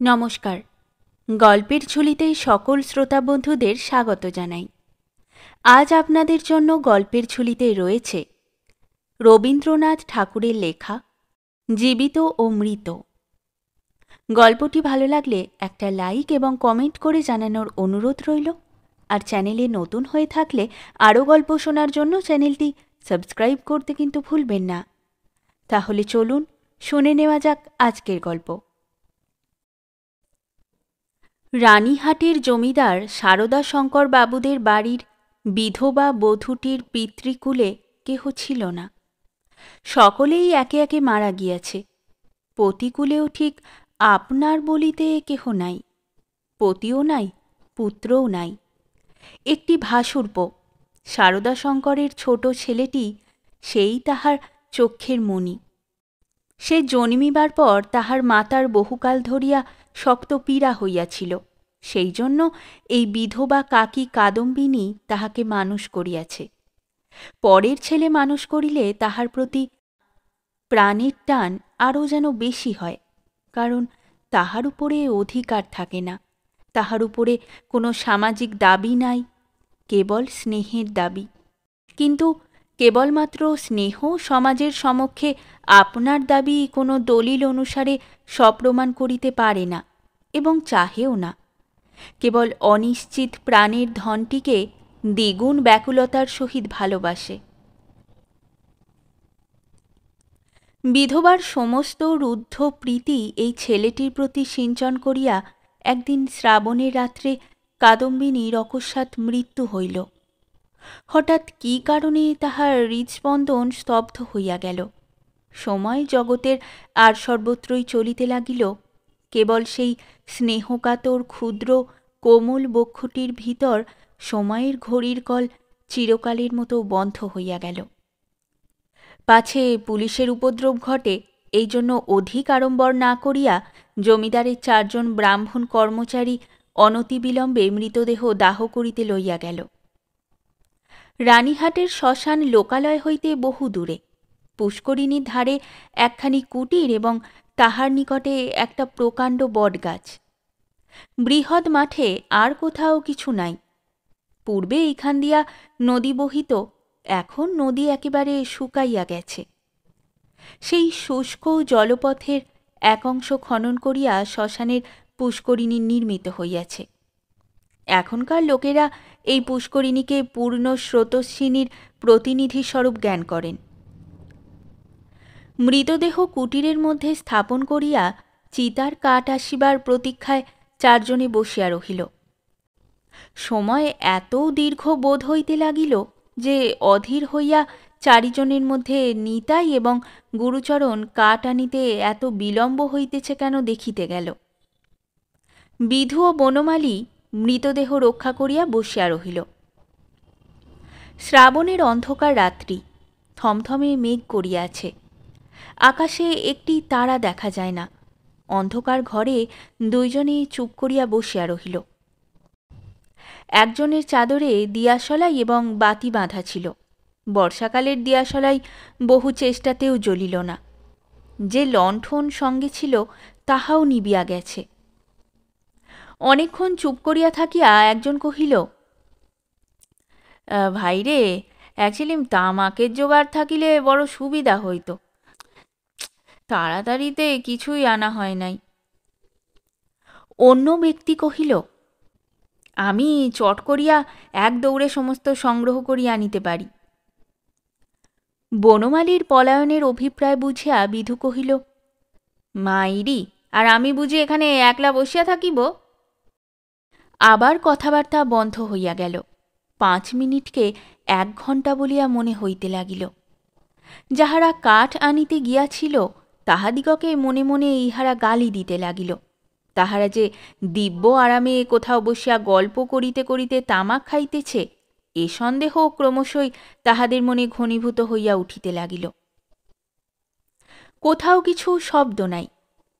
নমস্কার। গল্পের ঝুলিতে সকল শ্রোতা বন্ধুদের স্বাগত জানাই। আজ আপনাদের জন্য গল্পের ঝুলিতে রয়েছে রবীন্দ্রনাথ ঠাকুরের লেখা জীবিত ও মৃত। গল্পটি ভালো লাগলে একটা লাইক এবং কমেন্ট করে জানানোর অনুরোধ রইল। আর চ্যানেলে নতুন হয়ে থাকলে আরও গল্প শোনার জন্য চ্যানেলটি সাবস্ক্রাইব করতে কিন্তু ভুলবেন না। তাহলে চলুন শুনে নেওয়া যাক আজকের গল্প। রানীহাটের জমিদার সারদা শঙ্কর বাবুদের বাড়ির বিধবা বধূটির পিতৃকুলে কেহ ছিল না। সকলেই একে একে মারা গিয়াছে। পতিকুলেও ঠিক আপনার বলিতে কেহ নাই। পতিও নাই, পুত্রও নাই। একটি ভাশুরপো, সারদা শঙ্করের ছোট ছেলেটি, সেই তাহার চক্ষের মণি। সে জন্মিবার পর তাহার মাতার বহুকাল ধরিয়া শক্ত পীড়া হইয়াছিল, সেই জন্য এই বিধবা কাকী কাদম্বিনী তাহাকে মানুষ করিয়াছে। পরের ছেলে মানুষ করিলে তাহার প্রতি প্রাণের টান আরও যেন বেশি হয়, কারণ তাহার উপরে অধিকার থাকে না, তাহার উপরে কোনো সামাজিক দাবি নাই, কেবল স্নেহের দাবি। কিন্তু কেবলমাত্র স্নেহ সমাজের সমক্ষে আপনার দাবি কোনো দলিল অনুসারে সপ্রমাণ করিতে পারে না এবং চাহেও না। কেবল অনিশ্চিত প্রাণের ধনটিকে দ্বিগুণ ব্যাকুলতার সহিত ভালোবাসে। বিধবার সমস্ত রুদ্ধ প্রীতি এই ছেলেটির প্রতি সিঞ্চন করিয়া একদিন শ্রাবণের রাত্রে কাদম্বিনীর অকস্মাৎ মৃত্যু হইল। হঠাৎ কী কারণে তাহার হৃৎস্পন্দন স্তব্ধ হইয়া গেল। সময় জগতের আর সর্বত্রই চলিতে লাগিল, কেবল সেই স্নেহকাতর ক্ষুদ্র কোমল বক্ষটির ভিতর সময়ের ঘড়ির কল চিরকালের মতো বন্ধ হইয়া গেল। পাছে পুলিশের উপদ্রব ঘটে, এই জন্য অধিক আড়ম্বর না করিয়া জমিদারের 4 জন ব্রাহ্মণ কর্মচারী অনতিবিলম্বে মৃতদেহ দাহ করিতে লইয়া গেল। রানীহাটের শ্মশান লোকালয় হইতে বহু দূরে। পুষ্করিণীর ধারে একখানি কুটির এবং তাহার নিকটে একটা প্রকাণ্ড বটগাছ। বৃহৎ মাঠে আর কোথাও কিছু নাই। পূর্বে এইখান দিয়া নদী বহিত, এখন নদী একেবারে শুকাইয়া গেছে। সেই শুষ্ক জলপথের এক অংশ খনন করিয়া শ্মশানের পুষ্করিণী নির্মিত হইয়াছে। এখনকার লোকেরা এই পুষ্করিণীকে পূর্ণ স্রোতস্বিনীর প্রতিনিধি স্বরূপ জ্ঞান করেন। মৃতদেহ কুটিরের মধ্যে স্থাপন করিয়া চিতার কাঠ আসিবার প্রতীক্ষায় 4 জনে বসিয়া রহিল। সময় এত দীর্ঘ বোধ হইতে লাগিল যে অধীর হইয়া 4 জনের মধ্যে নিতাই এবং গুরুচরণ কাঠ আনিতে এত বিলম্ব হইতেছে কেন দেখিতে গেল। বিধু ও বনমালী মৃতদেহ রক্ষা করিয়া বসিয়া রহিল। শ্রাবণের অন্ধকার রাত্রি, থমথমে মেঘ করিয়াছে। আকাশে একটি তারা দেখা যায় না। অন্ধকার ঘরে 2 জনে চুপ করিয়া বসিয়া রহিল। একজনের চাদরে দিয়াশলাই এবং বাতি বাঁধা ছিল। বর্ষাকালের দিয়াশলাই বহু চেষ্টাতেও জ্বলিল না। যে লণ্ঠন সঙ্গে ছিল তাহাও নিবিয়া গেছে। অনেকক্ষণ চুপ করিয়া থাকিয়া একজন কহিল, ভাইরে, অ্যাকচুয়ালি তামাকের জোগাড় থাকিলে বড় সুবিধা হইত, তাড়াতাড়িতে কিছুই আনা হয় নাই। অন্য ব্যক্তি কহিল, আমি চট করিয়া এক দৌড়ে সমস্ত সংগ্রহ করিয়া আনিতে পারি। বনমালীর পলায়নের অভিপ্রায় বুঝিয়া বিধু কহিল, মাইরি, আর আমি বুঝি এখানে একলা বসিয়া থাকিব? আবার কথাবার্তা বন্ধ হইয়া গেল। 5 মিনিটকে 1 ঘণ্টা বলিয়া মনে হইতে লাগিল। যাহারা কাঠ আনিতে গিয়াছিল তাহাদিগকে মনে মনে ইহারা গালি দিতে লাগিল। তাহারা যে দিব্য আরামে কোথাও বসিয়া গল্প করিতে করিতে তামাক খাইতেছে, এ সন্দেহ ক্রমশই তাহাদের মনে ঘনীভূত হইয়া উঠিতে লাগিল। কোথাও কিছু শব্দ নাই,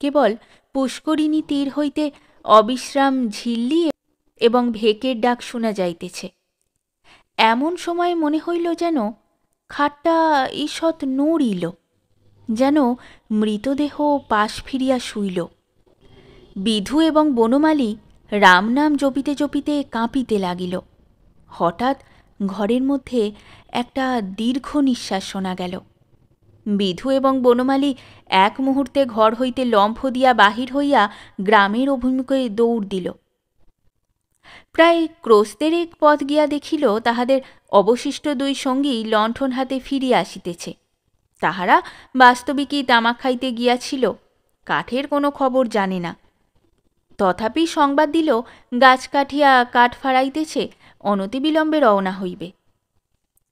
কেবল পুষ্করিণী তীর হইতে অবিশ্রাম ঝিল্লি এবং ভেকের ডাক শোনা যাইতেছে। এমন সময় মনে হইল যেন খাটটা ঈষৎ নড়িল, যেন মৃতদেহ পাশ ফিরিয়া শুইল। বিধু এবং বনমালী রাম নাম জপিতে জপিতে কাঁপিতে লাগিল। হঠাৎ ঘরের মধ্যে একটা দীর্ঘ নিঃশ্বাস শোনা গেল। বিধু এবং বনমালী এক মুহূর্তে ঘর হইতে লম্ফ দিয়া বাহির হইয়া গ্রামের অভিমুখে দৌড় দিল। প্রায় ক্রোশদেরেক পথ গিয়া দেখিল তাহাদের অবশিষ্ট দুই সঙ্গী লণ্ঠন হাতে ফিরিয়া আসিতেছে। তাহারা বাস্তবিকই তামাক খাইতে গিয়াছিল, কাঠের কোনো খবর জানে না। তথাপি সংবাদ দিল গাছ কাটিয়া কাঠ ফাড়াইতেছে, অনতিবিলম্বে রওনা হইবে।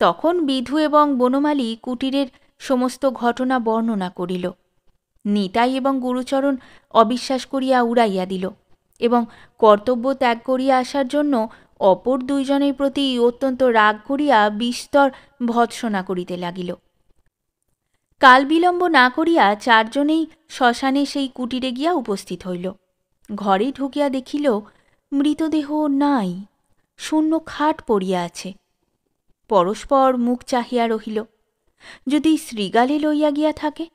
তখন বিধু এবং বনমালী কুটিরের সমস্ত ঘটনা বর্ণনা করিল। নিতাই এবং গুরুচরণ অবিশ্বাস করিয়া উড়াইয়া দিল এবং কর্তব্য ত্যাগ করিয়া আসার জন্য অপর দুইজনের প্রতি অত্যন্ত রাগ করিয়া বিস্তর ভৎসনা করিতে লাগিল। কাল বিলম্ব না করিয়া চারজনেই শ্মশানে সেই কুটিরে গিয়া উপস্থিত হইল। ঘরে ঢুকিয়া দেখিল মৃতদেহ নাই, শূন্য খাট পড়িয়া আছে। পরস্পর মুখ চাহিয়া রহিল, যদি শৃগালে লইয়া গিয়া থাকে,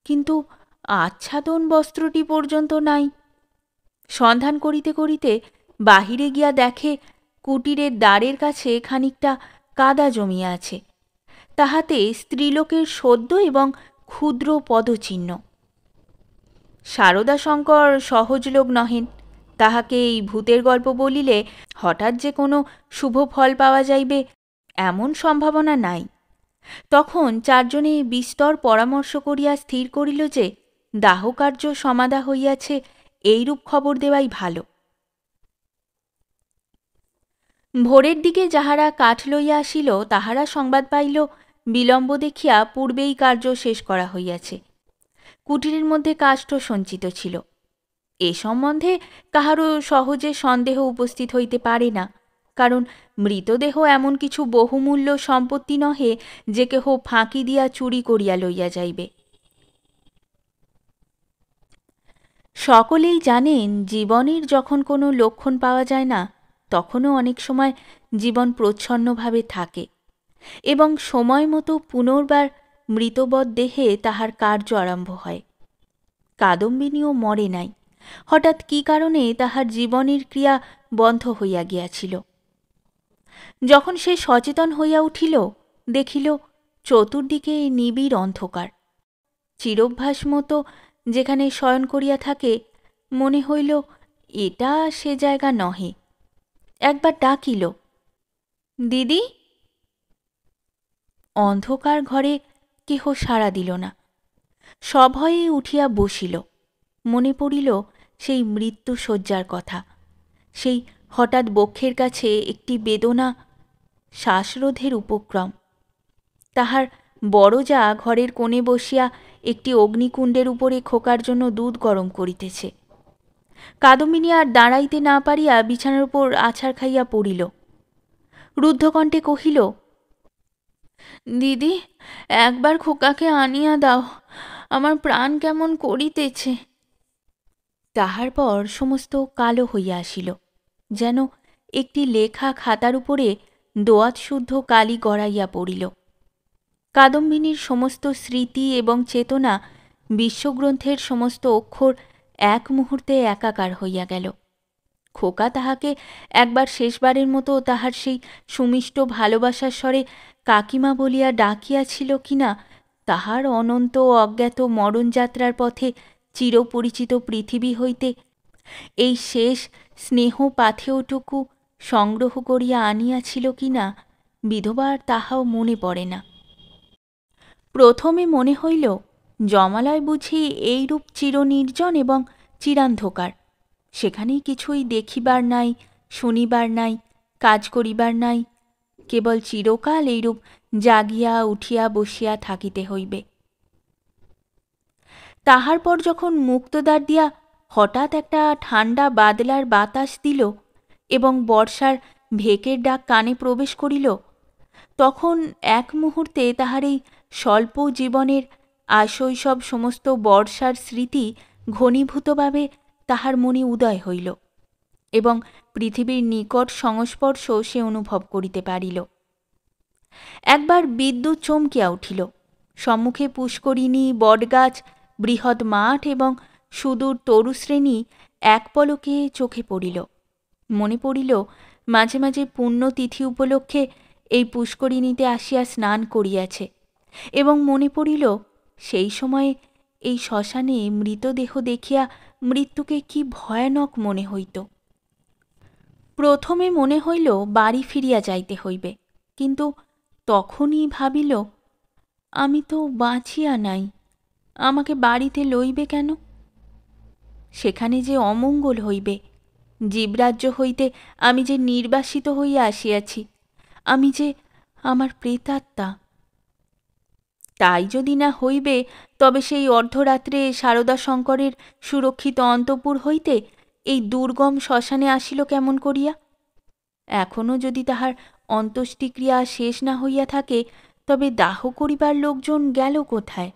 কিন্তু আচ্ছাদন বস্ত্রটি পর্যন্ত নাই। সন্ধান করিতে করিতে বাহিরে গিয়া দেখে কুটিরের দ্বারের কাছে খানিকটা কাদা জমিয়া আছে, তাহাতে স্ত্রীলোকের সদ্য এবং ক্ষুদ্র পদচিহ্ন। শারদাশঙ্কর সহজ লোক নহেন, তাহাকে এই ভূতের গল্প বলিলে হঠাৎ যে কোনো শুভ ফল পাওয়া যাইবে এমন সম্ভাবনা নাই। তখন চারজনে বিস্তর পরামর্শ করিয়া স্থির করিল যে দাহকার্য সমাধা হইয়াছে, এইরূপ খবর দেওয়াই ভালো। ভোরের দিকে যাহারা কাঠ লইয়া আসিল তাহারা সংবাদ পাইল বিলম্ব দেখিয়া পূর্বেই কার্য শেষ করা হইয়াছে। কুটিরের মধ্যে কাষ্ঠ সঞ্চিত ছিল। এ সম্বন্ধে কাহারও সহজে সন্দেহ উপস্থিত হইতে পারে না, কারণ মৃতদেহ এমন কিছু বহুমূল্য সম্পত্তি নহে যে কেহ ফাঁকি দিয়া চুরি করিয়া লইয়া যাইবে। সকলেই জানেন জীবনের যখন কোনো লক্ষণ পাওয়া যায় না, তখনও অনেক সময় জীবন প্রচ্ছন্নভাবে থাকে এবং সময় মতো পুনর্বার মৃতবৎ দেহে তাহার কার্য আরম্ভ হয়। কাদম্বিনীও মরে নাই, হঠাৎ কি কারণে তাহার জীবনের ক্রিয়া বন্ধ হইয়া গিয়াছিল। যখন সে সচেতন হইয়া উঠিল, দেখিল চতুর্দিকে নিবিড় অন্ধকার। চিরভ্যাস মতো যেখানে শয়ন করিয়া থাকে, মনে হইল এটা সে জায়গা নহে। একবার ডাকিল, দিদি। অন্ধকার ঘরে কেহ সাড়া দিল না। সভয়ে উঠিয়া বসিল। মনে পড়িল সেই মৃত্যুশয্যার কথা, সেই হঠাৎ বক্ষের কাছে একটি বেদনা, শ্বাসরোধের উপক্রম। তাহার বড় যা ঘরের কোণে বসিয়া একটি অগ্নিকুণ্ডের উপরে খোকার জন্য দুধ গরম করিতেছে। কাদম্বিনী আর দাঁড়াইতে না পারিয়া বিছানার উপর আছাড় খাইয়া পড়িল। রুদ্ধকণ্ঠে কহিল, দিদি, একবার খোকাকে আনিয়া দাও, আমার প্রাণ কেমন করিতেছে। তাহার পর সমস্ত কালো হইয়া আসিল, যেন একটি লেখা খাতার উপরে দোয়াত শুদ্ধ কালি গড়াইয়া পড়িল। কাদম্বিনীর সমস্ত স্মৃতি এবং চেতনা, বিশ্বগ্রন্থের সমস্ত অক্ষর এক মুহূর্তে একাকার হইয়া গেল। খোকা তাহাকে একবার শেষবারের মতো তাহার সেই সুমিষ্ট ভালোবাসার স্বরে কাকিমা বলিয়া ডাকিয়াছিল কিনা, তাহার অনন্ত অজ্ঞাত মরণযাত্রার পথে চিরপরিচিত পৃথিবী হইতে এই শেষ স্নেহ পাথেয়টুকু সংগ্রহ করিয়া আনিয়াছিল কিনা, বিধবার তাহাও মনে পড়ে না। প্রথমে মনে হইল জমালয় বুঝি এইরূপ চিরনির্জন এবং চিরান্ধকার, সেখানে কিছুই দেখিবার নাই, শুনিবার নাই, কাজ করিবার নাই, কেবল চিরকাল এইরূপ জাগিয়া উঠিয়া বসিয়া থাকিতে হইবে। তাহার পর যখন মুক্তদ্বার দিয়া হঠাৎ একটা ঠান্ডা বাদলার বাতাস দিল এবং বর্ষার ভেকের ডাক কানে প্রবেশ করিল, তখন এক মুহূর্তে তাহার এই স্বল্প জীবনের আশৈশব সমস্ত বর্ষার স্মৃতি ঘনীভূতভাবে তাহার মনে উদয় হইল এবং পৃথিবীর নিকট সংস্পর্শ সে অনুভব করিতে পারিল। একবার বিদ্যুৎ চমকিয়া উঠিল। সম্মুখে পুষ্করিণী, বটগাছ, বৃহৎ মাঠ এবং সুদূর তরুশ্রেণী এক পলকে চোখে পড়িল। মনে পড়িল মাঝে মাঝে পুণ্যতিথি উপলক্ষে এই পুষ্করিণীতে আসিয়া স্নান করিয়াছে, এবং মনে পড়িল সেই সময়ে এই শ্মশানে মৃতদেহ দেখিয়া মৃত্যুকে কি ভয়ানক মনে হইত। প্রথমে মনে হইল বাড়ি ফিরিয়া যাইতে হইবে, কিন্তু তখনই ভাবিল আমি তো বাঁচিয়া নাই, আমাকে বাড়িতে লইবে কেন? সেখানে যে অমঙ্গল হইবে, জীবরাজ্য হইতে আমি যে নির্বাসিত হইয়া আসিয়াছি, আমি যে আমার প্রেতাত্মা। তাই যদি না হইবে, তবে সেই অর্ধরাত্রে শারদাশঙ্করের সুরক্ষিত অন্তঃপুর হইতে এই দুর্গম শ্মশানে আসিল কেমন করিয়া? এখনও যদি তাহার অন্ত্যেষ্টিক্রিয়া শেষ না হইয়া থাকে, তবে দাহ করিবার লোকজন গেল কোথায়?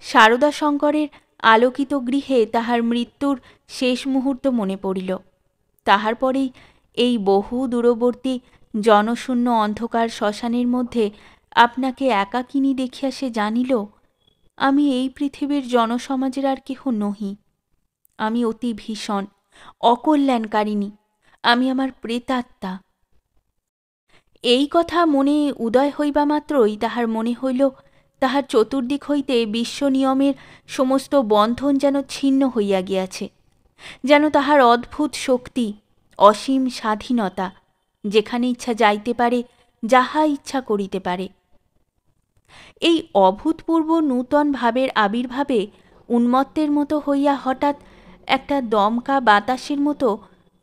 শারদাশঙ্করের আলোকিত গৃহে তাহার মৃত্যুর শেষ মুহূর্ত মনে পড়িল। তাহার পরেই এই বহু দূরবর্তী জনশূন্য অন্ধকার শ্মশানের মধ্যে আপনাকে একাকিনী দেখিয়া সে জানিল, আমি এই পৃথিবীর জনসমাজের আর কেহ নহি। আমি অতি ভীষণ অকল্যাণকারিণী, আমি আমার প্রেতাত্মা। এই কথা মনে উদয় হইবা মাত্রই তাহার মনে হইল তাহার চতুর্দিক হইতে বিশ্বনিয়মের সমস্ত বন্ধন যেন ছিন্ন হইয়া গিয়াছে, যেন তাহার অদ্ভুত শক্তি, অসীম স্বাধীনতা, যেখানে ইচ্ছা যাইতে পারে, যাহা ইচ্ছা করিতে পারে। এই অভূতপূর্ব নূতন ভাবের আবির্ভাবে উন্মত্তের মতো হইয়া হঠাৎ একটা দমকা বাতাসের মতো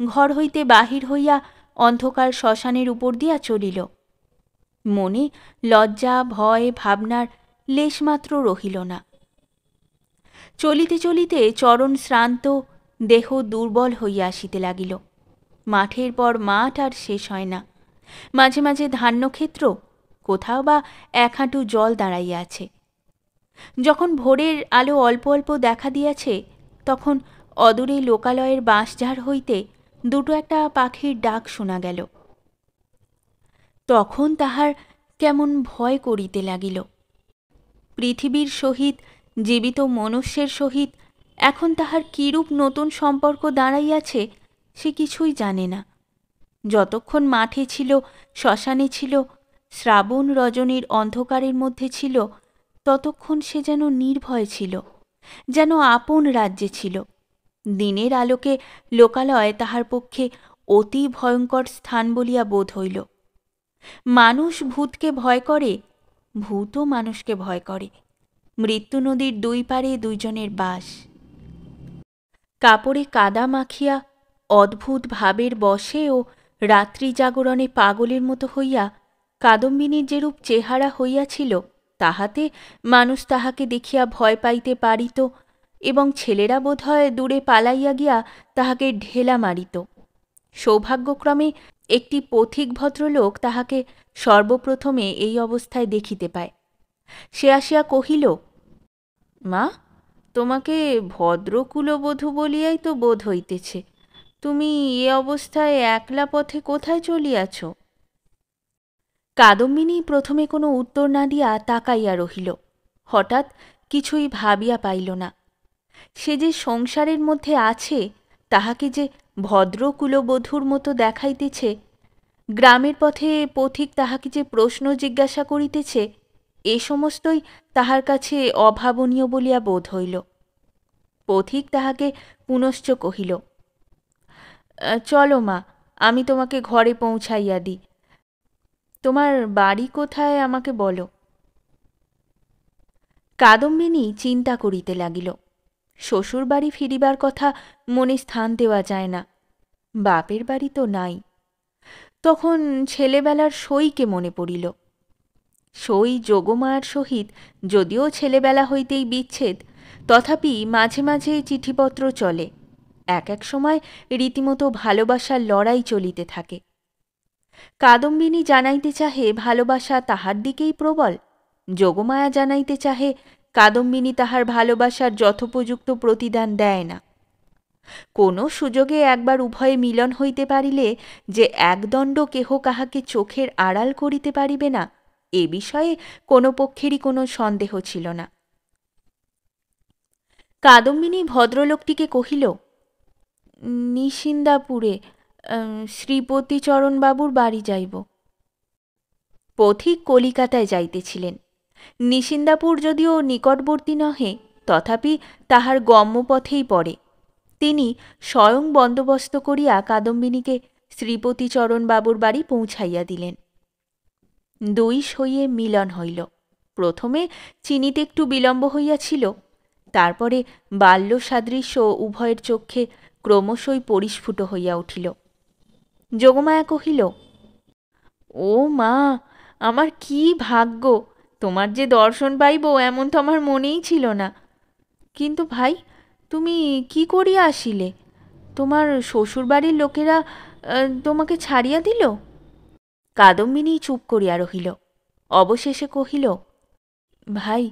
ঘর হইতে বাহির হইয়া অন্ধকার শ্মশানের উপর দিয়া চলিল। মনে লজ্জা ভয় ভাবনার লেশমাত্র রহিল না। চলিতে চলিতে চরণ শ্রান্ত, দেহ দুর্বল হইয়া আসিতে লাগিল। মাঠের পর মাঠ আর শেষ হয় না। মাঝে মাঝে ধান্যক্ষেত্র, কোথাও বা এক হাঁটু জল দাঁড়াইয়া আছে। যখন ভোরের আলো অল্প অল্প দেখা দিয়াছে, তখন অদূরে লোকালয়ের বাঁশঝাড় হইতে দুটো একটা পাখির ডাক শোনা গেল। তখন তাহার কেমন ভয় করিতে লাগিল। পৃথিবীর সহিত, জীবিত মনুষ্যের সহিত এখন তাহার কিরূপ নতুন সম্পর্ক দাঁড়াইয়াছে সে কিছুই জানে না। যতক্ষণ মাঠে ছিল, শ্মশানে ছিল, শ্রাবণ রজনীর অন্ধকারের মধ্যে ছিল, ততক্ষণ সে যেন নির্ভয় ছিল, যেন আপন রাজ্যে ছিল। দিনের আলোকে লোকালয় তাহার পক্ষে অতি ভয়ঙ্কর স্থান বলিয়া বোধ হইল। মানুষ ভূতকে ভয় করে, ভূতও মানুষকে ভয় করে। মৃত্যু নদীর দুই পারে দুইজনের বাস। কাপড়ে কাদা মাখিয়া অদ্ভুত ভাবের বশে ও রাত্রি জাগরণে পাগলের মতো হইয়া কাদম্বিনীর যেরূপ চেহারা হইয়াছিল, তাহাতে মানুষ তাহাকে দেখিয়া ভয় পাইতে পারিত, এবং ছেলেরা বোধহয় দূরে পালাইয়া গিয়া তাহাকে ঢেলা মারিত। সৌভাগ্যক্রমে একটি পথিক ভদ্রলোক তাহাকে সর্বপ্রথমে এই অবস্থায় দেখিতে পায়। সে আসিয়া কহিল, মা, তোমাকে ভদ্রকুলবধূ বলিয়াই তো বোধ হইতেছে। তুমি এ অবস্থায় একলা পথে কোথায় চলিয়াছ? কাদম্বিনী প্রথমে কোনো উত্তর না দিয়া তাকাইয়া রহিল। হঠাৎ কিছুই ভাবিয়া পাইল না। সে যে সংসারের মধ্যে আছে, তাহাকে যে ভদ্রকুলবধূর মতো দেখাইতেছে, গ্রামের পথে পথিক তাহাকে যে প্রশ্ন জিজ্ঞাসা করিতেছে, এ সমস্তই তাহার কাছে অভাবনীয় বলিয়া বোধ হইল। পথিক তাহাকে পুনশ্চ কহিল, চলো মা, আমি তোমাকে ঘরে পৌঁছাইয়া দিই। তোমার বাড়ি কোথায় আমাকে বলো। কাদম্বিনী চিন্তা করিতে লাগিল। শ্বশুর বাড়ি ফিরিবার কথা মনে স্থান দেওয়া যায় না, বাপের বাড়ি তো নাই। তখন ছেলেবেলার সইকে মনে পড়িল। সই যোগমায়ার সহিত যদিও ছেলেবেলা হইতেই বিচ্ছেদ, তথাপি মাঝে মাঝে চিঠিপত্র চলে। এক এক সময় রীতিমতো ভালোবাসার লড়াই চলিতে থাকে। কাদম্বিনী জানাইতে চাহে ভালোবাসা তাহার দিকেই প্রবল, যোগমায়া জানাইতে চাহে কাদম্বিনী তাহার ভালোবাসার যথোপযুক্ত প্রতিদান দেয় না। কোনো সুযোগে একবার উভয়ে মিলন হইতে পারিলে যে একদণ্ড কেহ কাহাকে চোখের আড়াল করিতে পারিবে না, এ বিষয়ে কোনো পক্ষেরই কোনো সন্দেহ ছিল না। কাদম্বিনী ভদ্রলোকটিকে কহিল, নিশিন্দাপুরে শ্রীপতিচরণবাবুর বাড়ি যাইব। পথিক কলিকাতায় যাইতেছিলেন। নিশিন্দাপুর যদিও নিকটবর্তী নহে, তথাপি তাহার গম্যপথেই পড়ে। তিনি স্বয়ং বন্দোবস্ত করিয়া কাদম্বিনীকে শ্রীপতিচরণবাবুর বাড়ি পৌঁছাইয়া দিলেন। দুই সইয়ে মিলন হইল। প্রথমে চিনিতে একটু বিলম্ব হইয়াছিল, তারপরে বাল্য সাদৃশ্য উভয়ের চক্ষে ক্রমশই পরিস্ফুট হইয়া উঠিল। যোগমায়া কহিল, ও মা, আমার কি ভাগ্য! তোমার যে দর্শন পাইব এমন তো আমার মনেই ছিল না। কিন্তু ভাই, তুমি কি করিয়া আসিলে? তোমার শ্বশুরবাড়ির লোকেরা তোমাকে ছাড়িয়া দিল? কাদম্বিনী চুপ করিয়া রহিল। অবশেষে কহিল, ভাই,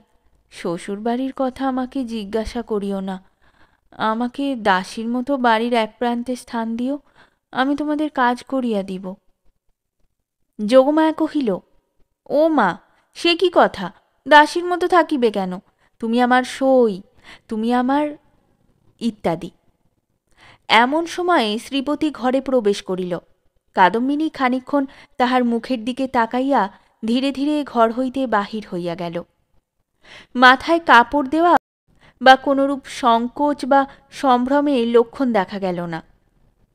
শ্বশুরবাড়ির কথা আমাকে জিজ্ঞাসা করিও না। আমাকে দাসীর মতো বাড়ির এক প্রান্তে স্থান দিও, আমি তোমাদের কাজ করিয়া দিব। যোগমায়া কহিল, ও মা, সে কি কথা? দাসীর মতো থাকিবে কেন? তুমি আমার সই, তুমি আমার ইত্যাদি। এমন সময়ে শ্রীপতি ঘরে প্রবেশ করিল। কাদম্বিনী খানিকক্ষণ তাহার মুখের দিকে তাকাইয়া ধীরে ধীরে ঘর হইতে বাহির হইয়া গেল। মাথায় কাপড় দেওয়া বা কোনরূপ সংকোচ বা সম্ভ্রমে লক্ষণ দেখা গেল না।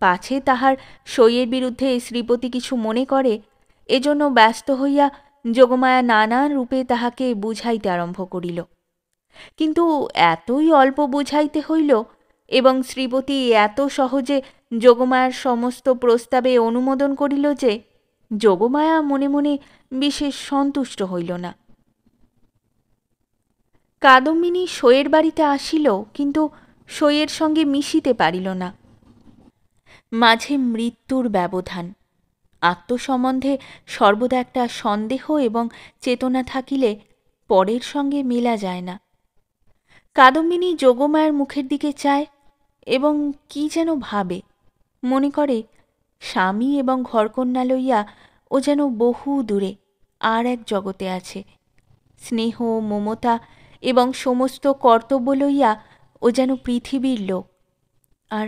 পাছে তাহার সইয়ের বিরুদ্ধে শ্রীপতি কিছু মনে করে, এজন্য ব্যস্ত হইয়া যোগমায়া নানান রূপে তাহাকে বুঝাইতে আরম্ভ করিল। কিন্তু এতই অল্প বুঝাইতে হইল এবং শ্রীপতি এত সহজে যোগমায়ার সমস্ত প্রস্তাবে অনুমোদন করিল যে যোগমায়া মনে মনে বিশেষ সন্তুষ্ট হইল না। কাদম্বিনী সইয়ের বাড়িতে আসিল, কিন্তু সইয়ের সঙ্গে মিশিতে পারিল না। মাঝে মৃত্যুর ব্যবধান। আত্মসম্বন্ধে সর্বদা একটা সন্দেহ এবং চেতনা থাকিলে পরের সঙ্গে মেলা যায় না। কাদম্বিনী যোগমায়ার মুখের দিকে চায় এবং কি যেন ভাবে, মনে করে স্বামী এবং ঘরকন্যা লইয়া ও যেন বহু দূরে আর এক জগতে আছে। স্নেহ, মমতা এবং সমস্ত কর্তব্য লইয়া ও যেন পৃথিবীর লোক, আর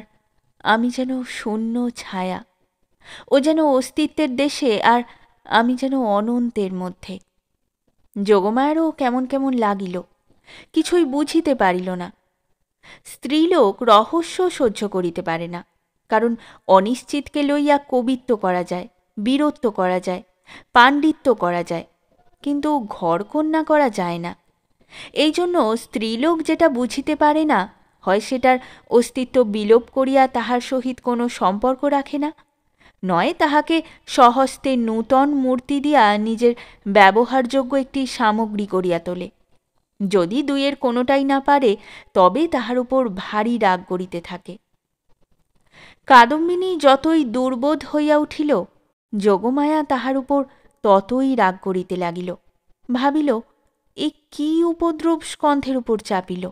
আমি যেন শূন্য ছায়া। ও যেন অস্তিত্বের দেশে, আর আমি যেন অনন্তের মধ্যে। যোগমায়ারও কেমন কেমন লাগিল, কিছুই বুঝিতে পারিল না। স্ত্রীলোক রহস্য সহ্য করিতে পারে না, কারণ অনিশ্চিতকে লইয়া কবিত্ব করা যায়, বীরত্ব করা যায়, পাণ্ডিত্য করা যায়, কিন্তু ঘরকন্যা করা যায় না। এই জন্য স্ত্রীলোক যেটা বুঝিতে পারে না, হয় সেটার অস্তিত্ব বিলোপ করিয়া তাহার সহিত কোনো সম্পর্ক রাখে না, নয় তাহাকে স্বহস্তে নূতন মূর্তি দিয়া নিজের ব্যবহারযোগ্য একটি সামগ্রী করিয়া তোলে। যদি দুইয়ের কোনোটাই না পারে, তবে তাহার উপর ভারী রাগ করিতে থাকে। কাদম্বিনী যতই দুর্বোধ হইয়া উঠিল, যোগমায়া তাহার উপর ততই রাগ করিতে লাগিল। ভাবিল, এ কি উপদ্রব স্কন্ধের উপর চাপিল।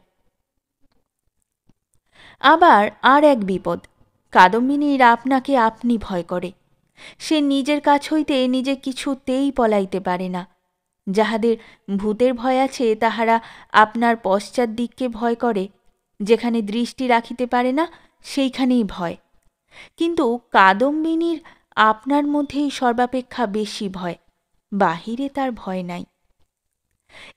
আবার আর এক বিপদ, কাদম্বিনীর আপনাকে আপনি ভয় করে। সে নিজের কাছ হইতে নিজে কিছুতেই পলাইতে পারে না। যাহাদের ভূতের ভয় আছে, তাহারা আপনার পশ্চাৎ দিককে ভয় করে। যেখানে দৃষ্টি রাখিতে পারে না, সেইখানেই ভয়। কিন্তু কাদম্বিনীর আপনার মধ্যেই সর্বাপেক্ষা বেশি ভয়, বাহিরে তার ভয় নাই।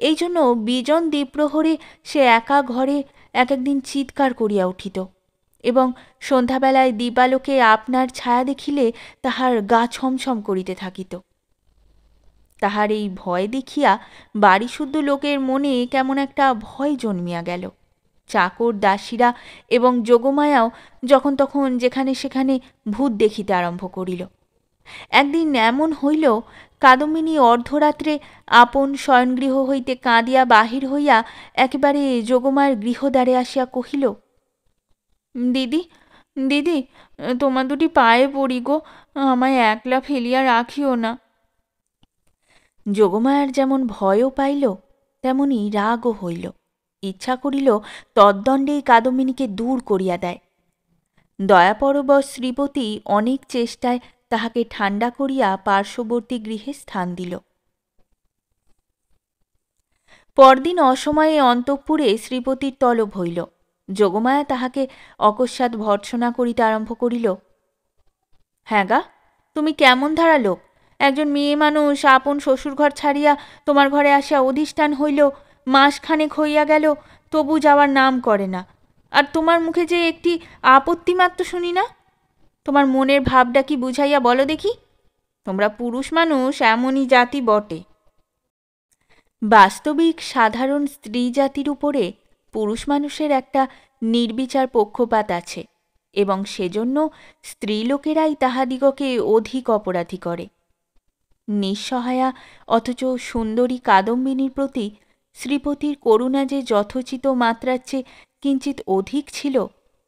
এই জন্য বিজন দ্বীপ্রহরে সে একা ঘরে এক একদিন চিৎকার করিয়া উঠিত, এবং সন্ধ্যাবেলায় দীপালোকে আপনার ছায়া দেখিলে তাহার গা ছমছম করিতে থাকিত। তাহার এই ভয় দেখিয়া বাড়িশুদ্ধ লোকের মনে কেমন একটা ভয় জন্মিয়া গেল। চাকর দাসীরা এবং যোগমায়াও যখন তখন যেখানে সেখানে ভূত দেখিতে আরম্ভ করিল। একদিন এমন হইল, কাদম্বিনী অর্ধরাত্রে আপন শয়নগৃহ হইতে কাঁদিয়া বাহির হইয়া একেবারে যোগমায়ের গৃহদ্বারে আসিয়া কহিল, দিদি, দিদি, তোমার দুটি পায়ে পড়ি গো, আমায় একলা ফেলিয়া রাখিও না। যোগমায়ার যেমন ভয়ও পাইল, তেমনি রাগও হইল। ইচ্ছা করিল তদ্দণ্ডেই কাদম্বিনীকে দূর করিয়া দেয়। দয়াপরবশ শ্রীপতি অনেক চেষ্টায় তাহাকে ঠান্ডা করিয়া পার্শ্ববর্তী গৃহে স্থান দিল। পরদিন অসময়ে অন্তঃপুরে শ্রীপতির তলব হইল। যোগমায়া তাহাকে অকস্মাৎ ভর্ৎসনা করিতে আরম্ভ করিল। হ্যাঁ গা, তুমি কেমন ধারা লোক! একজন মেয়ে মানুষ আপন শ্বশুরঘর ছাড়িয়া তোমার ঘরে আসিয়া অধিষ্ঠান হইল, মাসখানেক হইয়া গেল, তবু যাওয়ার নাম করে না। আর তোমার মুখে যে একটি আপত্তি মাত্র শুনি না। তোমার মনের ভাবটা কি বুঝাইয়া বলো দেখি। তোমরা পুরুষ মানুষ এমনই জাতি বটে। বাস্তবিক সাধারণ স্ত্রী জাতির উপরে পুরুষ মানুষের একটা নির্বিচার পক্ষপাত আছে, এবং সেজন্য স্ত্রীলোকেরাই তাহাদিগকে অধিক অপরাধী করে। নিঃসহায়া অথচ সুন্দরী কাদম্বিনীর প্রতি শ্রীপতির করুণা যে যথোচিত মাত্রার চেয়ে কিঞ্চিত অধিক ছিল,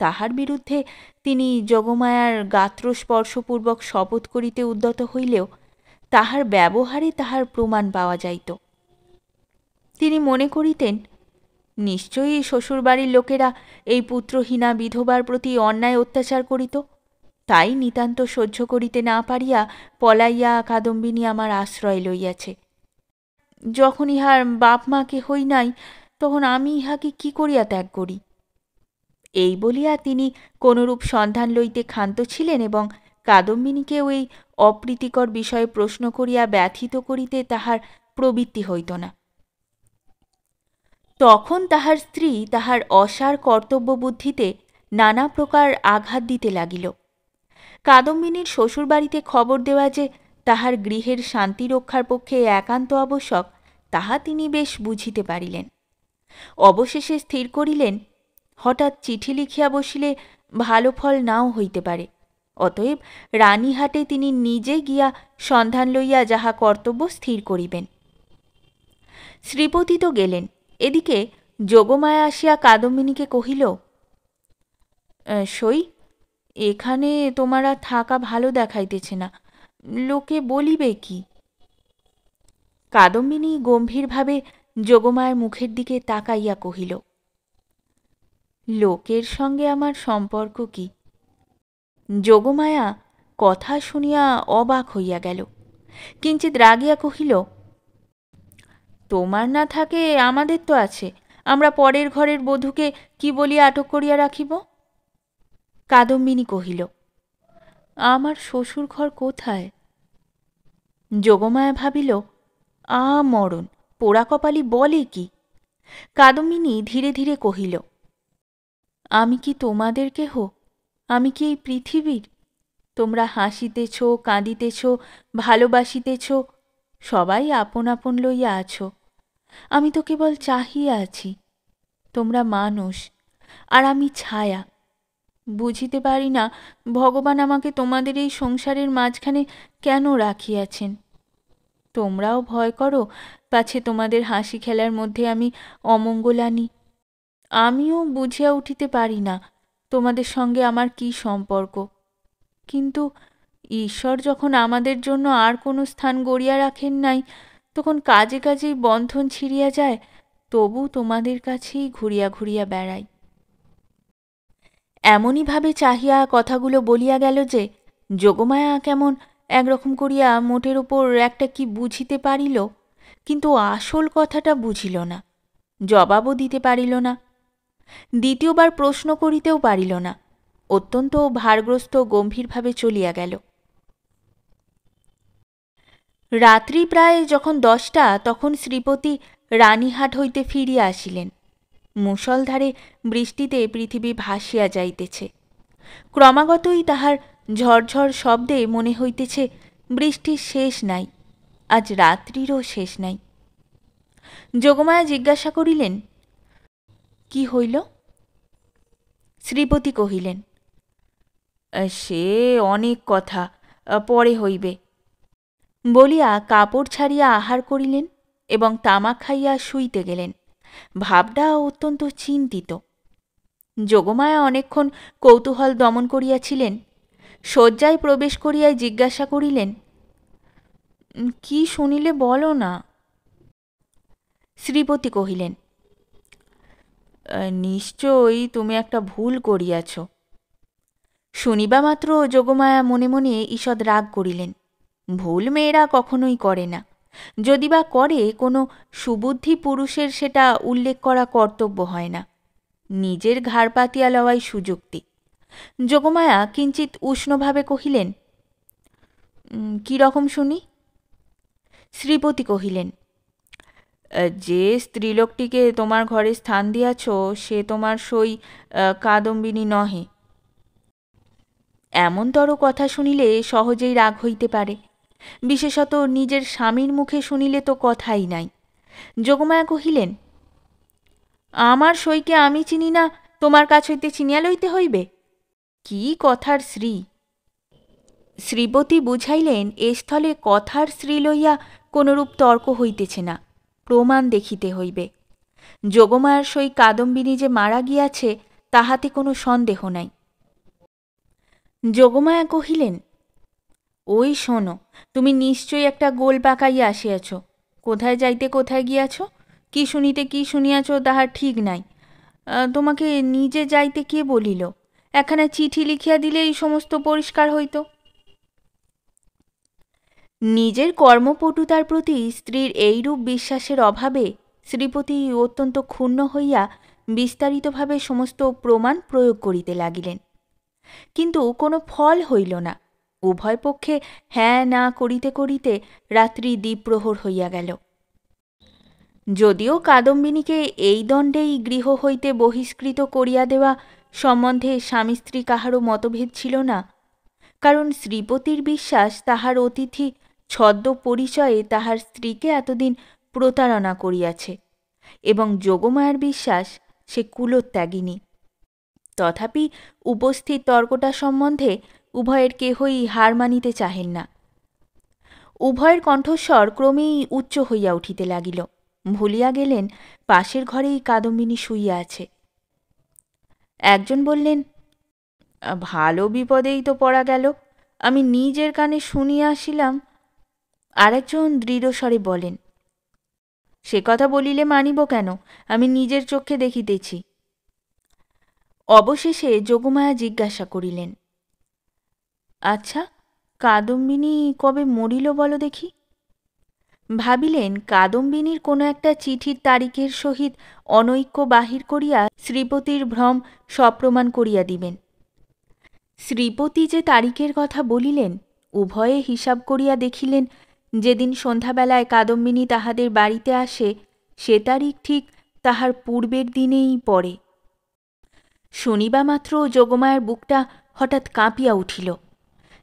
তাহার বিরুদ্ধে তিনি যোগমায়ার গাত্রস্পর্শপূর্বক শপথ করিতে উদ্যত হইলেও তাহার ব্যবহারে তাহার প্রমাণ পাওয়া যাইত। তিনি মনে করিতেন, নিশ্চয়ই শ্বশুরবাড়ির লোকেরা এই পুত্রহীনা বিধবার প্রতি অন্যায় অত্যাচার করিত, তাই নিতান্ত সহ্য করিতে না পারিয়া পলাইয়া কাদম্বিনী আমার আশ্রয় লইয়াছে। যখন ইহার বাপ মাকে হই নাই, তখন আমি ইহাকে কি করিয়া ত্যাগ করি? এই বলিয়া তিনি কোনরূপ সন্ধান লইতে ক্ষান্ত ছিলেন, এবং কাদম্বিনীকেও এই অপ্রীতিকর বিষয়ে প্রশ্ন করিয়া ব্যথিত করিতে তাহার প্রবৃত্তি হইত না। তখন তাহার স্ত্রী তাহার অসার কর্তব্যবুদ্ধিতে নানা প্রকার আঘাত দিতে লাগিল। কাদম্বিনীর শ্বশুরবাড়িতে খবর দেওয়া যে তাহার গৃহের শান্তি রক্ষার পক্ষে একান্ত আবশ্যক, তাহা তিনি বেশ বুঝিতে পারিলেন। অবশেষে স্থির করিলেন, হঠাৎ চিঠি লিখিয়া বসিলে ভালো ফল নাও হইতে পারে, অতএব রানীহাটে তিনি নিজে গিয়া সন্ধান লইয়া যাহা কর্তব্য স্থির করিবেন। শ্রীপতি তো গেলেন। এদিকে যোগমায়া আসিয়া কাদম্বিনীকে কহিল, সই, এখানে তোমার আর থাকা ভালো দেখাইতেছে না, লোকে বলিবে কি? কাদম্বিনী গম্ভীরভাবে যোগমায়ার মুখের দিকে তাকাইয়া কহিল, লোকের সঙ্গে আমার সম্পর্ক কি? যোগমায়া কথা শুনিয়া অবাক হইয়া গেল, কিঞ্চিত রাগিয়া কহিল, তোমার না থাকে আমাদের তো আছে, আমরা পরের ঘরের বধূকে কি বলিয়া আটক করিয়া রাখিব? কাদম্বিনী কহিল, আমার শ্বশুর ঘর কোথায়? যোগমায়া ভাবিল, মরণ, পোড়া কপালি বলে কি? কাদম্বিনী ধীরে ধীরে কহিল, আমি কি তোমাদের কেহ? আমি কি এই পৃথিবীর? তোমরা হাসিতেছ, কাঁদিতেছ, ভালোবাসিতেছ, সবাই আপন আপন লইয়া আছো। আমি তো কেবল চাহিয়া আছি। তোমরা মানুষ, আর আমি ছায়া। বুঝিতে পারি না ভগবান আমাকে তোমাদের এই সংসারের মাঝখানে কেন রাখিয়াছেন। তোমরাও ভয় করো পাছে তোমাদের হাসি খেলার মধ্যে আমি অমঙ্গল আনি। আমিও বুঝিয়া উঠিতে পারি না তোমাদের সঙ্গে আমার কি সম্পর্ক, কিন্তু ঈশ্বর যখন আমাদের জন্য আর কোনো স্থান গড়িয়া রাখেন নাই, তখন কাজে কাজেই বন্ধন ছিঁড়িয়া যায়, তবু তোমাদের কাছেই ঘুরিয়া ঘুরিয়া বেড়াই। এমনইভাবে চাহিয়া কথাগুলো বলিয়া গেল যে যোগমায়া কেমন একরকম করিয়া মোটের ওপর একটা কি বুঝিতে পারিল, কিন্তু আসল কথাটা বুঝিল না, জবাবও দিতে পারিল না, দ্বিতীয়বার প্রশ্ন করিতেও পারিল না। অত্যন্ত ভারগ্রস্ত গম্ভীরভাবে চলিয়া গেল। রাত্রি প্রায় যখন 10টা, তখন শ্রীপতি রানীহাট হইতে ফিরিয়া আসিলেন। মুষলধারে বৃষ্টিতে পৃথিবী ভাসিয়া যাইতেছে। ক্রমাগতই তাহার ঝরঝর শব্দে মনে হইতেছে বৃষ্টির শেষ নাই, আজ রাত্রিরও শেষ নাই। যোগমায়া জিজ্ঞাসা করিলেন, কি হইল? শ্রীপতি কহিলেন, সে অনেক কথা, পরে হইবে, বলিয়া কাপড় ছাড়িয়া আহার করিলেন এবং তামাক খাইয়া শুইতে গেলেন। ভাবটা অত্যন্ত চিন্তিত। যোগমায়া অনেকক্ষণ কৌতূহল দমন করিয়াছিলেন। শয্যায় প্রবেশ করিয়াই জিজ্ঞাসা করিলেন, কি শুনিলে বলো না? শ্রীপতি কহিলেন, নিশ্চয়ই তুমি একটা ভুল করিয়াছ। শুনিবা মাত্র যোগমায়া মনে মনে ঈষৎ রাগ করিলেন। ভুল মেয়েরা কখনোই করে না, যদি বা করে কোনো সুবুদ্ধি পুরুষের সেটা উল্লেখ করা কর্তব্য হয় না। নিজের ঘাড় পাতিয়া লওয়াই সুযুক্তি। যোগমায়া কিঞ্চিত উষ্ণভাবে কহিলেন, কি রকম শুনি? শ্রীপতি কহিলেন, যে স্ত্রীলোকটিকে তোমার ঘরে স্থান দিয়াছ সে তোমার সই কাদম্বিনী নহে। এমনতর কথা শুনিলে সহজেই রাগ হইতে পারে, বিশেষত নিজের স্বামীর মুখে শুনিলে তো কথাই নাই। যোগমায়া কহিলেন, আমার সইকে আমি চিনি না, তোমার কাছ হইতে চিনিয়া লইতে হইবে? কি কথার শ্রী! শ্রীপতি বুঝাইলেন, এ স্থলে কথার শ্রী লইয়া কোনরূপ তর্ক হইতেছে না, প্রমাণ দেখিতে হইবে। যোগমায়ার সই কাদম্বিনী যে মারা গিয়াছে তাহাতে কোনো সন্দেহ নাই। যোগমায়া কহিলেন, ওই শোনো, তুমি নিশ্চয়ই একটা গোল পাকাইয়া আসিয়াছ। কোথায় যাইতে কোথায় গিয়াছ, কি শুনিতে কি শুনিয়াছ তাহার ঠিক নাই। তোমাকে নিজে যাইতে কে বলিল? একখানা চিঠি লিখিয়া দিলে এই সমস্ত পরিষ্কার হইত। নিজের কর্মপটুতার প্রতি স্ত্রীর এইরূপ বিশ্বাসের অভাবে শ্রীপতি অত্যন্ত ক্ষুণ্ণ হইয়া বিস্তারিতভাবে সমস্ত প্রমাণ প্রয়োগ করিতে লাগিলেন, কিন্তু কোনো ফল হইল না। উভয় পক্ষে হ্যাঁ না করিতে করিতে রাত্রি দ্বীপ্রহর হইয়া গেল। যদিও কাদম্বিনীকে এই দণ্ডেই গৃহ হইতে বহিষ্কৃত করিয়া দেওয়া সম্বন্ধে স্বামী স্ত্রী কাহারও মতভেদ ছিল না, কারণ শ্রীপতির বিশ্বাস তাহার অতিথি ছদ্ম পরিচয়ে তাহার স্ত্রীকে এতদিন প্রতারণা করিয়াছে, এবং যোগমায়ার বিশ্বাস সে কুলত্যাগিনী। তথাপি উপস্থিত তর্কটা সম্বন্ধে উভয়ের কেহই হার মানিতে চাহেন না। উভয়ের কণ্ঠস্বর ক্রমেই উচ্চ হইয়া উঠিতে লাগিল। ভুলিয়া গেলেন পাশের ঘরেই কাদম্বিনী শুইয়া আছে। একজন বললেন, ভালো বিপদেই তো পড়া গেল, আমি নিজের কানে শুনিয়া আসিলাম। আরেকজন দৃঢ়স্বরে বলেন, সে কথা বলিলে মানিব কেন, আমি নিজের চক্ষে দেখিতেছি। অবশেষে যোগমায়া জিজ্ঞাসা করিলেন, আচ্ছা, কাদম্বিনী কবে মরিল বলো দেখি? ভাবিলেন কাদম্বিনীর কোনো একটা চিঠির তারিখের সহিত অনৈক্য বাহির করিয়া শ্রীপতির ভ্রম সপ্রমাণ করিয়া দিবেন। শ্রীপতি যে তারিখের কথা বলিলেন, উভয়ে হিসাব করিয়া দেখিলেন যেদিন সন্ধ্যাবেলায় কাদম্বিনী তাহাদের বাড়িতে আসে সে তারিখ ঠিক তাহার পূর্বের দিনেই পড়ে। শুনিবা মাত্র যোগমায়ার বুকটা হঠাৎ কাঁপিয়া উঠিল।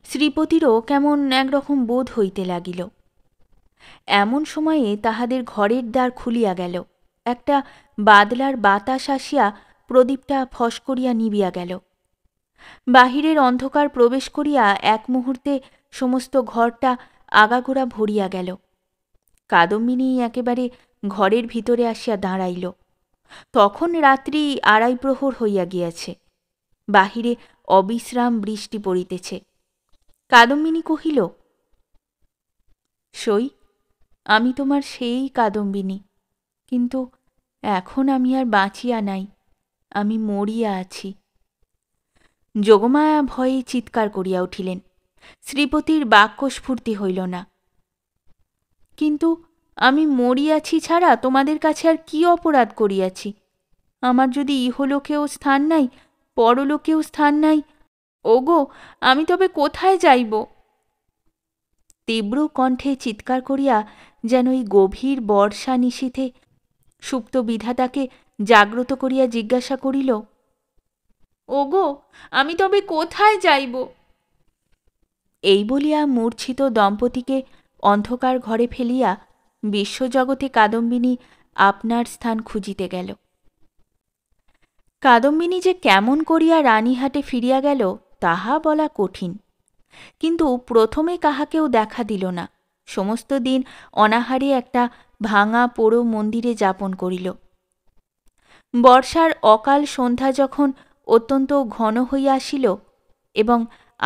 শ্রীপতিরও কেমন একরকম বোধ হইতে লাগিল। এমন সময়ে তাহাদের ঘরের দ্বার খুলিয়া গেল। একটা বাদলার বাতাস আসিয়া প্রদীপটা ফস করিয়া নিবিয়া গেল। বাহিরের অন্ধকার প্রবেশ করিয়া এক মুহূর্তে সমস্ত ঘরটা আগাগোড়া ভরিয়া গেল। কাদম্বিনী একেবারে ঘরের ভিতরে আসিয়া দাঁড়াইল। তখন রাত্রি 2:30 প্রহর হইয়া গিয়াছে। বাহিরে অবিশ্রাম বৃষ্টি পড়িতেছে। কাদম্বিনী কহিল, সই, আমি তোমার সেই কাদম্বিনী, কিন্তু এখন আমি আর বাঁচিয়া নাই, আমি মরিয়া আছি। যোগমায়া ভয়ে চিৎকার করিয়া উঠিলেন। শ্রীপতির বাক্যস্ফূর্তি হইল না। কিন্তু আমি মরিয়াছি ছাড়া তোমাদের কাছে আর কি অপরাধ করিয়াছি? আমার যদি ইহলোকেও স্থান নাই, পরলোকেও স্থান নাই, ওগো, আমি তবে কোথায় যাইব? তীব্র কণ্ঠে চিৎকার করিয়া যেন এই গভীর বর্ষা নিশীথে সুপ্ত বিধাতাকে জাগ্রত করিয়া জিজ্ঞাসা করিল, ওগো, আমি তবে কোথায় যাইব? এই বলিয়া মূর্ছিত দম্পতিকে অন্ধকার ঘরে ফেলিয়া বিশ্বজগতে কাদম্বিনী আপনার স্থান খুঁজিতে গেল। কাদম্বিনী যে কেমন করিয়া রানীহাটে ফিরিয়া গেল তাহা বলা কঠিন, কিন্তু প্রথমে কাহাকেও দেখা দিল না। সমস্ত দিন অনাহারে একটা ভাঙা পোড়ো মন্দিরে যাপন করিল। বর্ষার অকাল সন্ধ্যা যখন অত্যন্ত ঘন হইয়া আসিল এবং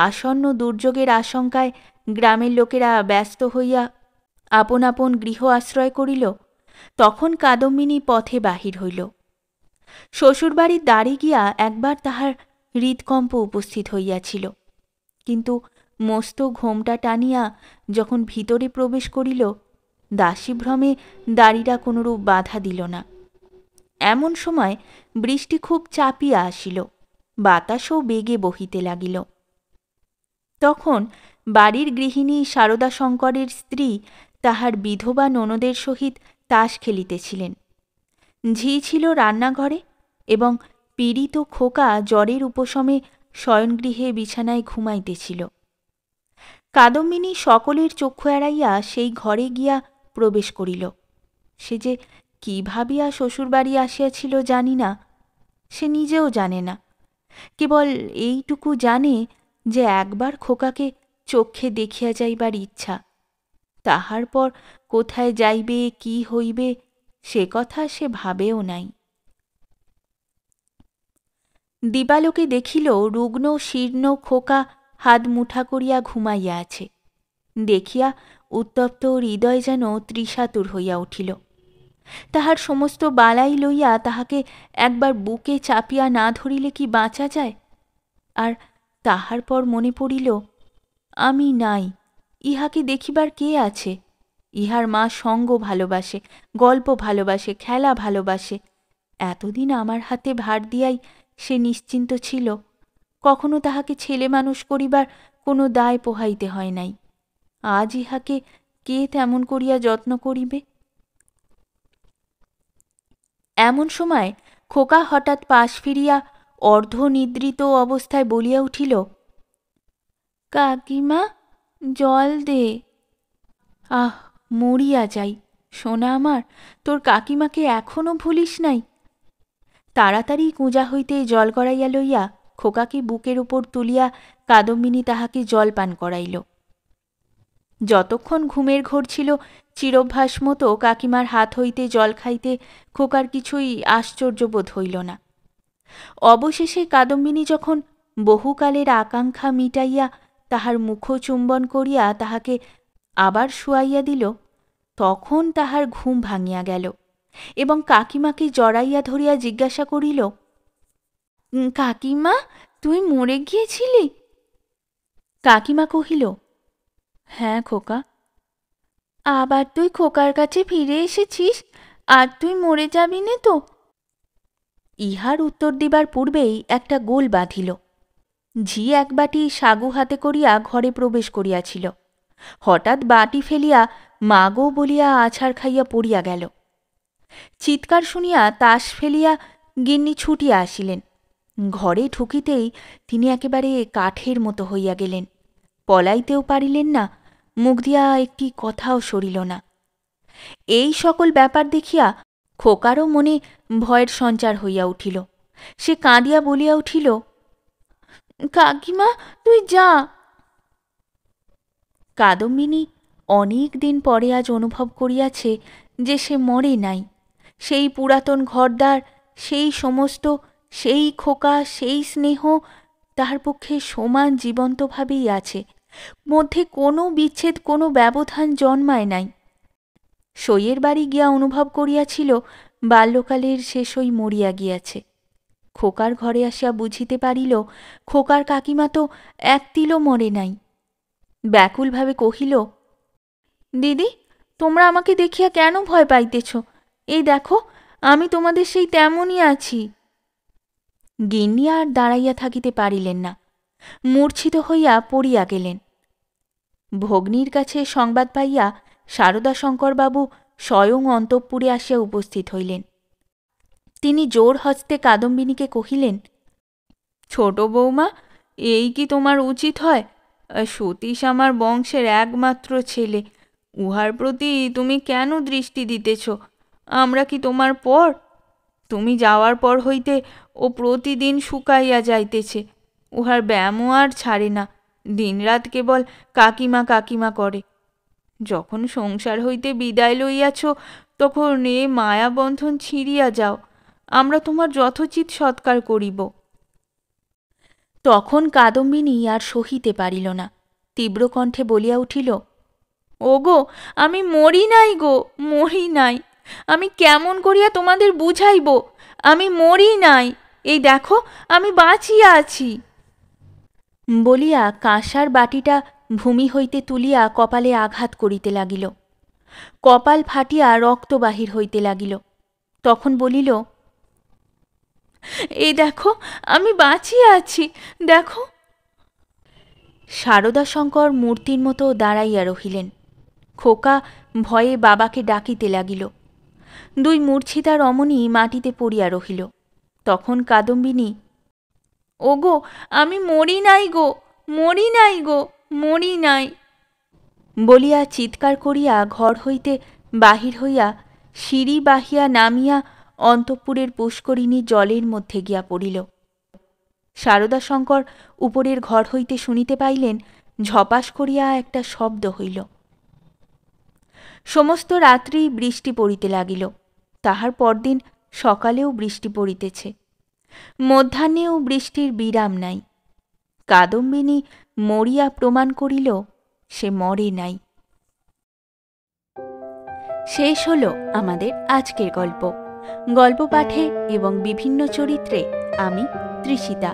আসন্ন দুর্যোগের আশঙ্কায় গ্রামের লোকেরা ব্যস্ত হইয়া আপন আপন গৃহ আশ্রয় করিল, তখন কাদম্বিনী পথে বাহির হইল। শ্বশুরবাড়ির দ্বারে গিয়া একবার তাহার হৃদকম্প উপস্থিত হইয়াছিল, কিন্তু মস্ত ঘোমটা টানিয়া যখন ভিতরে প্রবেশ করিল, দাসীভ্রমে দ্বারীরা কোনরূপ বাধা দিল না। এমন সময় বৃষ্টি খুব চাপিয়া আসিল, বাতাসও বেগে বহিতে লাগিল। তখন বাড়ির গৃহিণী শারদাশঙ্করের স্ত্রী তাহার বিধবা ননদের সহিত তাস খেলিতেছিলেন। ঝি ছিল রান্নাঘরে এবং পীড়িত খোকা জ্বরের উপশমে শয়নগৃহে বিছানায় ঘুমাইতেছিল। কাদম্বিনী সকলের চক্ষু এড়াইয়া সেই ঘরে গিয়া প্রবেশ করিল। সে যে কি ভাবিয়া শ্বশুরবাড়ি আসিয়াছিল জানি না, সে নিজেও জানে না, কেবল এইটুকু জানে যে একবার খোকাকে চক্ষে দেখিয়া যাইবার ইচ্ছা। তাহার পর কোথায় যাইবে, কি হইবে, সে কথা সে ভাবেও নাই। দিবালোকে দেখিল রুগ্ন শীর্ণ খোকা হাত মুঠা করিয়া ঘুমাইয়া আছে। দেখিয়া উত্তপ্ত হৃদয় যেন তৃষাতুর হইয়া উঠিল। তাহার সমস্ত বালাই লইয়া তাহাকে একবার বুকে চাপিয়া না ধরিলে কি বাঁচা যায়? আর তাহার পর মনে পড়িল, আমি নাই, ইহাকে দেখিবার কে আছে? ইহার মা সঙ্গ ভালোবাসে, গল্প ভালোবাসে, খেলা ভালোবাসে। এতদিন আমার হাতে ভার দিয়াই সে নিশ্চিন্ত ছিল, কখনো তাহাকে ছেলে মানুষ করিবার কোনো দায় পোহাইতে হয় নাই। আজ ইহাকে কে তেমন করিয়া যত্ন করিবে? এমন সময় খোকা হঠাৎ পাশ ফিরিয়া অর্ধনিদ্রিত অবস্থায় বলিয়া উঠিল, কাকিমা, জল দে। আহ, মরিয়া যাই, সোনা আমার, তোর কাকিমাকে এখনো ভুলিস নাই? তাড়াতাড়ি কুঁজা হইতে জল গড়াইয়া লইয়া খোকাকে বুকের উপর তুলিয়া কাদম্বিনী তাহাকে জল পান করাইল। যতক্ষণ ঘুমের ঘোর ছিল, চিরভ্যাস মতো কাকিমার হাত হইতে জল খাইতে খোকার কিছুই আশ্চর্যবোধ হইল না। অবশেষে কাদম্বিনী যখন বহুকালের আকাঙ্ক্ষা মিটাইয়া তাহার মুখ চুম্বন করিয়া তাহাকে আবার শুয়াইয়া দিল, তখন তাহার ঘুম ভাঙিয়া গেল এবং কাকিমাকে জড়াইয়া ধরিয়া জিজ্ঞাসা করিল, কাকিমা, তুই মরে গিয়েছিলি? কাকিমা কহিল, হ্যাঁ খোকা। আবার তুই খোকার কাছে ফিরে এসেছিস? আর তুই মরে যাবি নে তো? ইহার উত্তর দিবার পূর্বেই একটা গোল বাঁধিল। ঝি এক বাটি সাগু হাতে করিয়া ঘরে প্রবেশ করিয়াছিল। হঠাৎ বাটি ফেলিয়া মাগো বলিয়া আছাড় খাইয়া পড়িয়া গেল। চিৎকার শুনিয়া তাস ফেলিয়া গিন্নি ছুটিয়া আসিলেন। ঘরে ঢুকিতেই তিনি একেবারে কাঠের মতো হইয়া গেলেন। পলাইতেও পারিলেন না, মুখ দিয়া একটি কথাও সরিল না। এই সকল ব্যাপার দেখিয়া খোকারও মনে ভয়ের সঞ্চার হইয়া উঠিল। সে কাঁদিয়া বলিয়া উঠিল, কাকিমা, তুই যা। কাদম্বিনী অনেক দিন পরে আজ অনুভব করিয়াছে যে সে মরে নাই। সেই পুরাতন ঘরদ্বার, সেই সমস্ত, সেই খোকা, সেই স্নেহ তাহার পক্ষে সমান জীবন্তভাবেই আছে। মধ্যে কোনো বিচ্ছেদ, কোনো ব্যবধান জন্মায় নাই। সইয়ের বাড়ি গিয়া অনুভব করিয়াছিল বাল্যকালের সে সই মরিয়া গিয়াছে। খোকার ঘরে আসিয়া বুঝিতে পারিল খোকার কাকিমা তো এক তিলও মরে নাই। ব্যাকুলভাবে কহিল, দিদি, তোমরা আমাকে দেখিয়া কেন ভয় পাইতেছ? এই দেখো, আমি তোমাদের সেই তেমনই আছি। গিন্নি আর দাঁড়াইয়া থাকিতে পারিলেন না, মূর্ছিত হইয়া পড়িয়া গেলেন। ভগ্নীর কাছে সংবাদ পাইয়া শারদাশঙ্করবাবু স্বয়ং অন্তঃপুরে আসিয়া উপস্থিত হইলেন। তিনি জোর হস্তে কাদম্বিনীকে কহিলেন, ছোট বৌমা, এই কি তোমার উচিত হয়? সতীশ আমার বংশের একমাত্র ছেলে, উহার প্রতি তুমি কেন দৃষ্টি দিতেছ? আমরা কি তোমার পর? তুমি যাওয়ার পর হইতে ও প্রতিদিন শুকাইয়া যাইতেছে, উহার ব্যায়ামও আর ছাড়ে না, দিনরাত কেবল কাকিমা কাকিমা করে। যখন সংসার হইতে বিদায় লইয়াছ, তখন এ মায়াবন্ধন ছিঁড়িয়া যাও, আমরা তোমার যথোচিত সৎকার করিব। তখন কাদম্বিনী আর সহিতে পারিল না, তীব্র কণ্ঠে বলিয়া উঠিল, ওগো, আমি মরি নাই গো, মরি নাই। আমি কেমন করিয়া তোমাদের বুঝাইব? আমি মরি নাই, এই দেখো আমি বাঁচিয়া আছি। বলিয়া কাঁসার বাটিটা ভূমি হইতে তুলিয়া কপালে আঘাত করিতে লাগিল। কপাল ফাটিয়া রক্ত বাহির হইতে লাগিল। তখন বলিল, এই দেখো, আমি বাঁচিয়ে আছি, দেখো। শারদাশঙ্কর মূর্তির মতো দাঁড়াইয়া রহিলেন। খোকা ভয়ে বাবাকে ডাকিতে লাগিল। দুই মূর্ছিতা রমণী মাটিতে পড়িয়া রহিল। তখন কাদম্বিনী, ওগো, আমি মরি নাই গো, মরি নাই গো, মরি নাই বলিয়া চিৎকার করিয়া ঘর হইতে বাহির হইয়া সিঁড়ি বাহিয়া নামিয়া অন্তঃপুরের পুষ্করিণী জলের মধ্যে গিয়া পড়িল। শারদাশঙ্কর উপরের ঘর হইতে শুনিতে পাইলেন ঝপাস করিয়া একটা শব্দ হইল। সমস্ত রাত্রি বৃষ্টি পড়িতে লাগিল। তাহার পরদিন সকালেও বৃষ্টি পড়িতেছে, মধ্যাহ্নেও বৃষ্টির বিরাম নাই। কাদম্বিনী মরিয়া প্রমাণ করিল সে মরে নাই। শেষ হল আমাদের আজকের গল্প। গল্প পাঠে এবং বিভিন্ন চরিত্রে আমি তৃষিতা।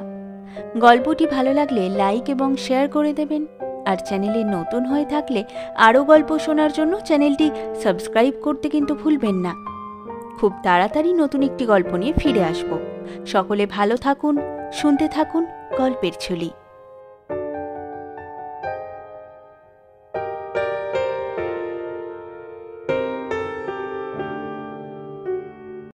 গল্পটি ভালো লাগলে লাইক এবং শেয়ার করে দেবেন। আর চ্যানেলে নতুন হয়ে থাকলে আরও গল্প শোনার জন্য চ্যানেলটি সাবস্ক্রাইব করতে কিন্তু ভুলবেন না। খুব তাড়াতাড়ি নতুন একটি গল্প নিয়ে ফিরে আসব। সকলে ভালো থাকুন, শুনতে থাকুন গল্পের ঝুলি।